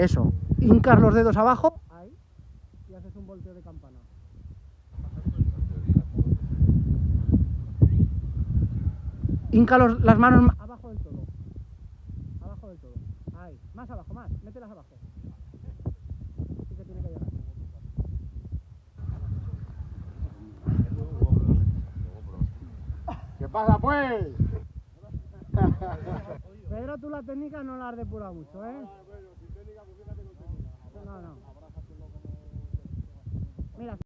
Eso. Hincas los dedos abajo. Ahí. Y haces un volteo de campana. Hinca las manos abajo del todo. Abajo del todo. Ahí. Más abajo, más. Mételas abajo. Sí que tiene que llegar. ¿Qué pasa, pues? Pedro, tú la técnica no la has depurado mucho, ¿eh?